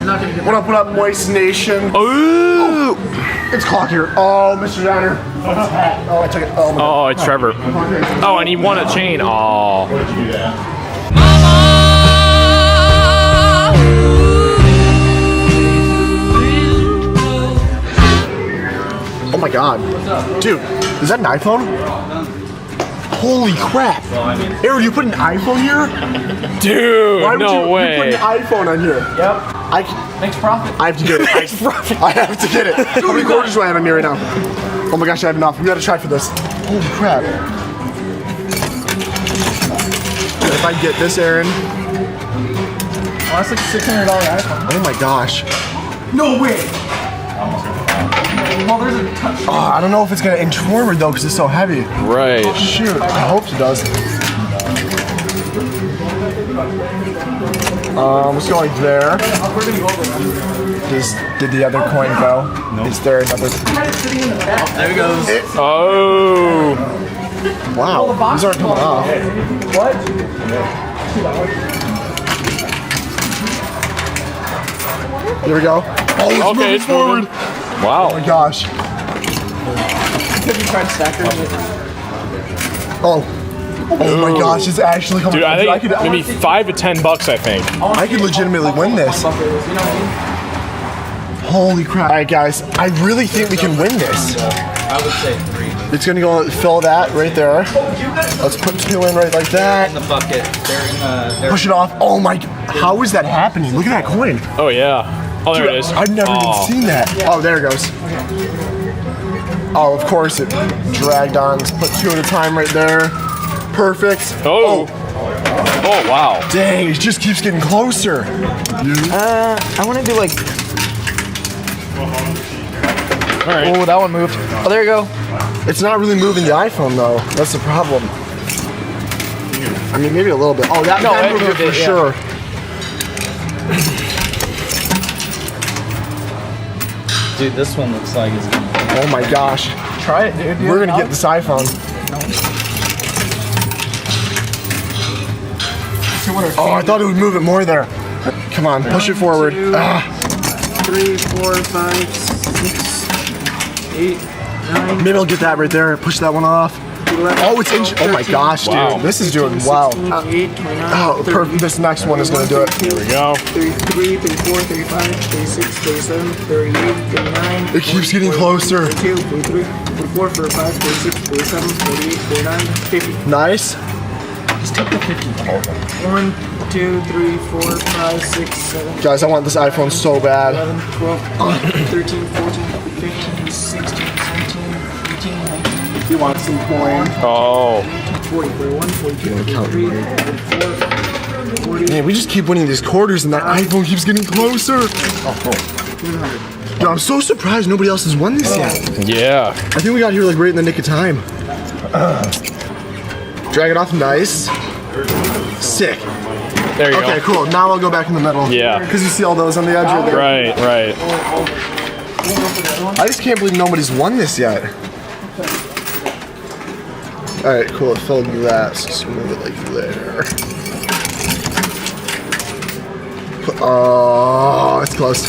What up, Moist Nation? Ooh! It's clock here. Oh, Mr. Downer. Oh, I took it. Oh, my God. Oh, it's Trevor. Oh, and he won a chain. Oh. Oh my God. Dude, is that an iPhone? Holy crap. Aaron, you put an iPhone here? Dude, Why would no way. You put an iPhone on here. Yep. Makes profit. I have to get it. I have to get it. How many quarters do I have on me right now? Oh my gosh, I have enough. We gotta try for this. Holy crap. If I get this, Aaron. Oh, that's like a $600 iPhone. Oh my gosh. No way. Well, there's a touch. Oh, I don't know if it's gonna inch forward though, because it's so heavy. Right. Shoot, I hope it does. Let's go like there. Did the other coin go? Nope. Is there another? There he goes. Oh. Wow, these aren't coming off. What? Here we go. Oh, it's moving it's forward. moving. Wow. Oh my gosh. Have you tried stackers? Oh. Oh my gosh, it's actually coming. Dude, I think maybe $5 to $10, I think. I could legitimately win this. Holy crap. All right, guys, I really think we can win this. I would say 3. It's gonna go fill that right there. Let's put 2 in right like that. In the bucket. They're Push it off. Oh my, how is that happening? Look at that coin. Oh, yeah. Oh, there it is. I've never even seen that. Oh, there it goes. Oh, of course it dragged on. Let's put 2 at a time right there. Perfect. Oh. Oh, wow. Dang, it just keeps getting closer. I want to do like. All right. Oh, that one moved. Oh, there you go. It's not really moving the iPhone though. That's the problem. I mean, maybe a little bit. Oh, that moved it for sure. Dude, this one looks like it's gonna. Oh my gosh. Try it, dude. We're gonna get this iPhone. Oh, I thought it would move it more there. Come on, push it forward. 3, 4, 5, 6, 8, 9. Maybe I'll get that right there. Push that one off. 11, Oh, it's inch. Oh my gosh, dude. Wow. This is doing well. 28, 29, Oh, perfect. This next one is gonna do it. Here we go. 33, 34, 35, 36, 37, 38, 39. It keeps getting closer. 42, 43, 44, 45, 46, 47, 48, 49, 50. Nice. Just take the 50. 1, 2, 3, 4, 5, 6, 7. Guys, I want this iPhone so bad. 11, 12, 13, 14, 15, 16, 17, 18, 19. You want some coin? Oh. 40, 41, 42, 43, 44, 40. Man, we just keep winning these quarters and that iPhone keeps getting closer. Yo, I'm so surprised nobody else has won this yet. Yeah. I think we got here like right in the nick of time. Drag it off nice. Sick. There you Okay, go. cool. Now I'll go back in the middle. Yeah. Because you see all those on the edge right there. Right, right. I just can't believe nobody's won this yet. Alright, cool. It filled that. So just move it like there. Oh, it's close.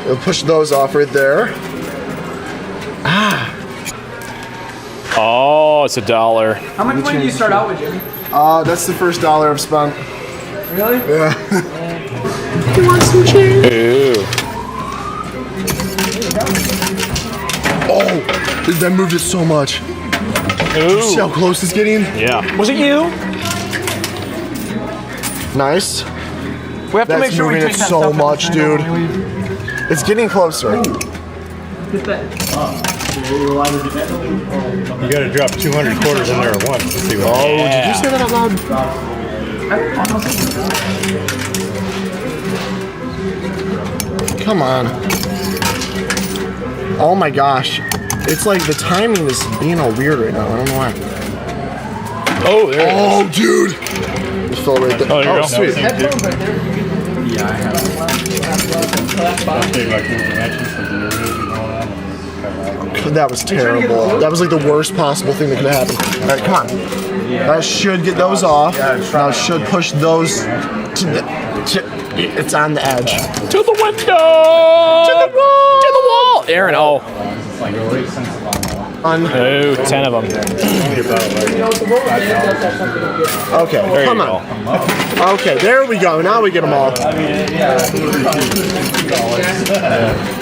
We'll push those off right there. Oh, it's $1. How much money do you start out with, Jimmy? That's the first $1 I've spent. Really? Yeah. You want some change? Ooh. Oh, that moved it so much. Ooh. See how close it's getting? Yeah. Was it you? Nice. We have to That's make sure we moving take it that so stuff much, in the dude. handle when we leave. It's getting closer. Get that. You gotta drop 200 quarters in there at once to see what. Oh, did you say that out loud? Come on. Oh my gosh. It's like the timing is being all weird right now. I don't know why. Oh, there it is. Oh, dude. Just fell right there. Oh, there you go. Sweet. Headphones right there. Yeah, I have. That was terrible. That was like the worst possible thing that could happen. All right, come on. That should get those off. Now it should push those to the... It's on the edge. To the window. To the wall. To the wall. Aaron, oh. On. Oh, 10 of them. Okay, There come you on. Okay, there we go. Now we get them all.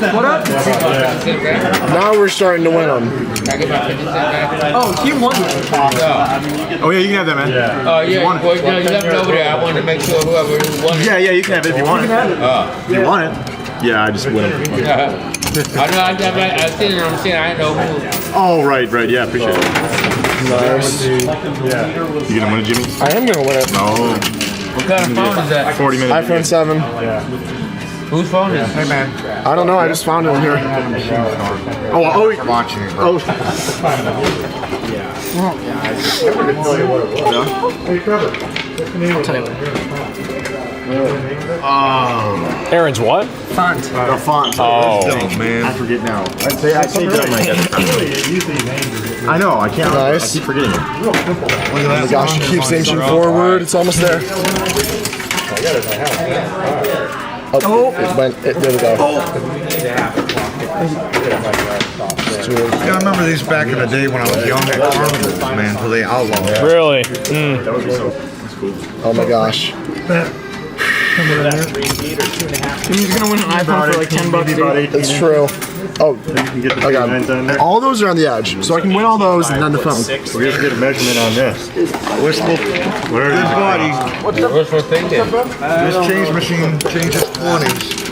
What up? Now we're starting to win them. Oh, he won. Oh yeah, you can have that, man. Oh yeah, well, no, you left it over there. I wanted to make sure whoever won it. Yeah, you can have it if you want it. If you want it. Yeah, I just win it. I know, I seen it, I'm saying I didn't know who. Oh, right, yeah, appreciate it. Nice. You gonna win it, Jimmy? I am gonna win it. Oh, What kind of phone is that? 40 minutes. iPhone 7. Whose phone is it? Hey man. I don't know. I just found it in here. Oh, watching it. Oh. Aaron's what? Font. The font. Oh. Man. I forget now. I say that my head. I know, I can't. Nice. I keep forgetting it. Oh my gosh, it keeps inching forward. It's almost there. Oh, it went. There we go. Yeah, I remember these back in the day when I was young at carnivals, man, till they outlawed it. Really? Oh my gosh. He's gonna win an iPhone for like $10, dude. It's true. Oh, I got Done them. there. All those are on the edge, so I can win all those and then the phone. We're just get a measurement on this. Wishful, Where good body. Wishful thinking. This change machine changes 20s.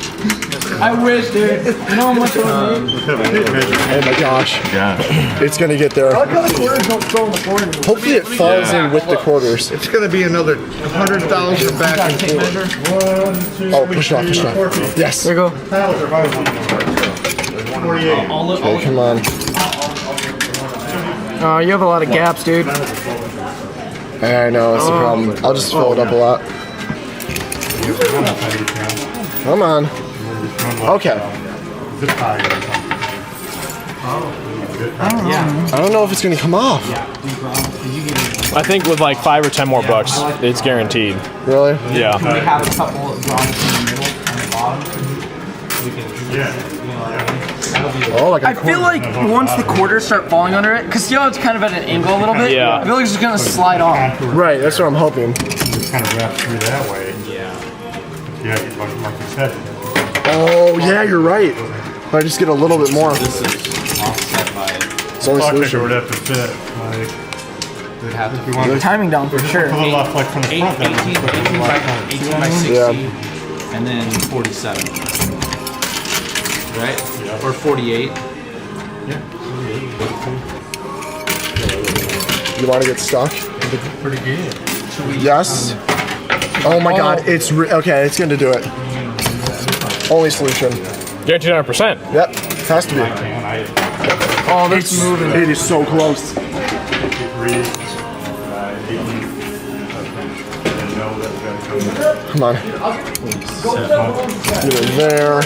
I wish, dude. You know how much it would make? Oh my gosh. Yeah. It's gonna get there. Hopefully it falls in with the quarters. It's gonna be another 100,000 back and forth. Oh, push it off, push it off. Yes. There you go. Okay, come on. You have a lot of gaps, dude. I know, that's the problem. I'll just fill it up a lot. Come on. Okay. I don't know if it's gonna come off. I think with like 5 or 10 more bucks, it's guaranteed. Really? Yeah. We have a couple drawn in the middle and the bottom. Oh, like a I feel like once the quarters start falling under it, because you know it's kind of at an angle a little bit. Yeah. I feel like it's just gonna slide off. Right, that's what I'm hoping. Just kind of wrap through that way. Yeah, like you said. Oh, yeah, you're right. If I just get a little bit more. This is offset by. It's only Pocket would solution. have to fit. Like, Would have to if you want to Timing down for sure. a little off like from the front. 18 by 60, Yeah. and then 47. Right? Or 48. You want to get stuck? Pretty good. Yes. Oh my god, it's okay, it's gonna do it. Only solution. Guaranteed 100%. Yep, has to be. Oh, that's moving. It is so close. Come on. Get in there.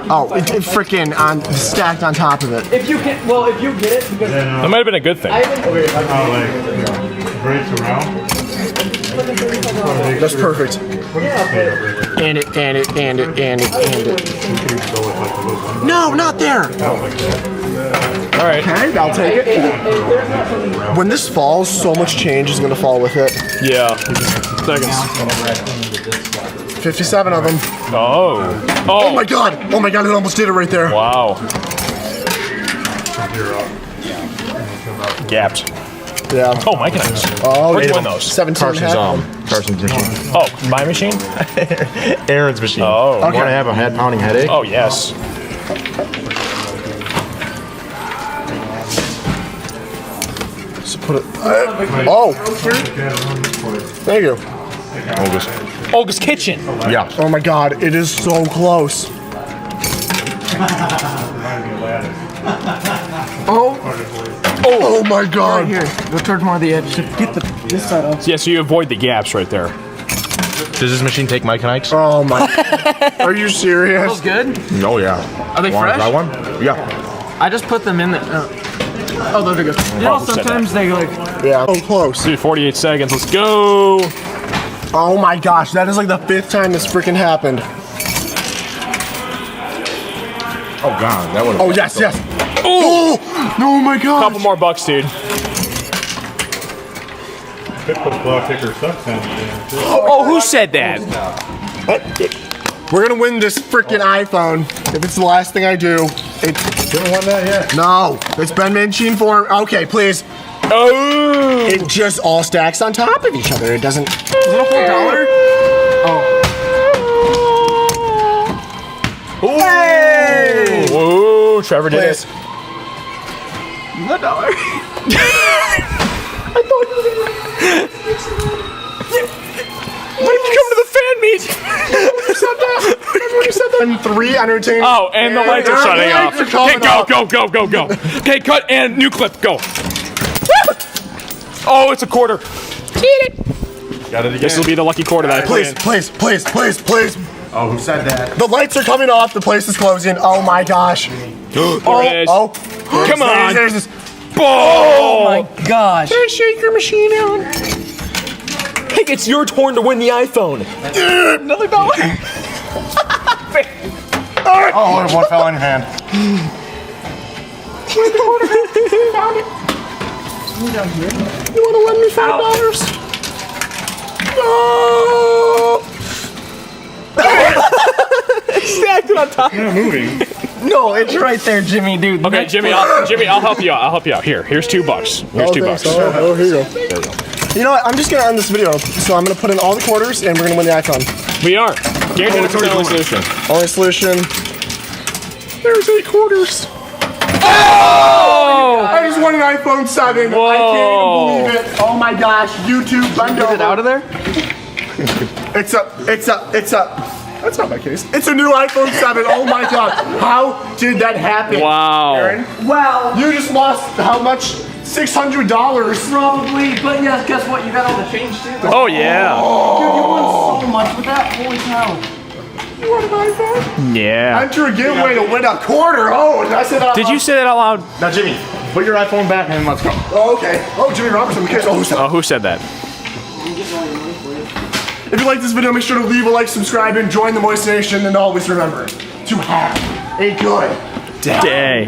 Oh, it freaking stacked on top of it. If you can, well, if you get it, because That might have been a good thing. Breaks around. That's perfect. And it. No, not there. All right. Okay, I'll take it. When this falls, so much change is gonna fall with it. Yeah. Seconds. 57 of them. Oh. Oh my god! Oh my god! It almost did it right there. Wow. Gapped. Yeah. Oh, my goodness. Oh, Where'd you yeah. win those? 17 and a half. Carson's machine. Oh, my machine? Aaron's machine. Oh. Want to have a head pounding headache? Oh, yes. So put it. Oh. Thank you. August. Olga's Kitchen. Yeah. Oh my god! It is so close. Oh my right god! here, go towards more of the edge to get this side up. Yeah, so you avoid the gaps right there. Does this machine take Mike and Ike's? Oh my! Are you serious? Feels good. Oh yeah. Are they Want to fresh? try one? Yeah. I just put them in the. Oh, there they go. You know, who said sometimes they like. Yeah. So close. Dude, 48 seconds. Let's go. Oh my gosh, that is like the 5th time this freaking happened. Oh god, that would. Oh yes, yes. Oh, oh my gosh. Couple more bucks, dude. Could put claw kicker sucks on you. Oh, who said that? We're gonna win this freaking iPhone. If it's the last thing I do, it's. Haven't won that yet. No, it's been machine form. Okay, please. Oh. It just all stacks on top of each other. It doesn't. Is it a full dollar? Oh. Hey! Whoa, Trevor did it. $1. Why did you come to the fan meet? Remember when you said that? And 3 entertaining. Oh, and the lights are shutting off. Lights are coming Okay, off. go. Okay, cut and new clip, go. Oh, it's a quarter. Got it again. This will be the lucky quarter that I put Please, in. please. Oh, who said that? The lights are coming off. The place is closing. Oh my gosh. There it is. Oh. Come on. There's this. Oh my gosh. Shaker machine out. Hey, it's your turn to win the iPhone. Another $1. Oh, one fell in your hand. Found it. You want to lend me $5? No. Stacked it on top. Not moving. No, it's right there, Jimmy, dude. Okay, Jimmy, I'll help you out. Here's $2. Here's $2. Oh, here you go. You know what? I'm just gonna end this video. So I'm gonna put in all the quarters, and we're gonna win the iPhone. We are. Guaranteed it's the only solution. Only solution. There's 8 quarters. Oh! I just won an iPhone 7. Whoa. I can't even believe it. Oh my gosh. YouTube, bend over. Get it out of there? It's up. That's not my case. It's a new iPhone 7. Oh my god. How did that happen? Wow. Aaron? Well, You just lost how much? $600. probably, but yes, guess what? You got all the change too. Oh, yeah. Dude, you won so much with that. Holy cow. You want an iPhone? Yeah. Enter a giveaway to win a quarter. Oh, did I say that out Did loud? you say that out loud? Now, Jimmy, put your iPhone back and let's go. Oh, okay. Oh, Jimmy Robertson. I'm curious. Oh, who said Oh, who said that? If you like this video, make sure to leave a like, subscribe, and join the Moist Nation. And always remember to have a good Day.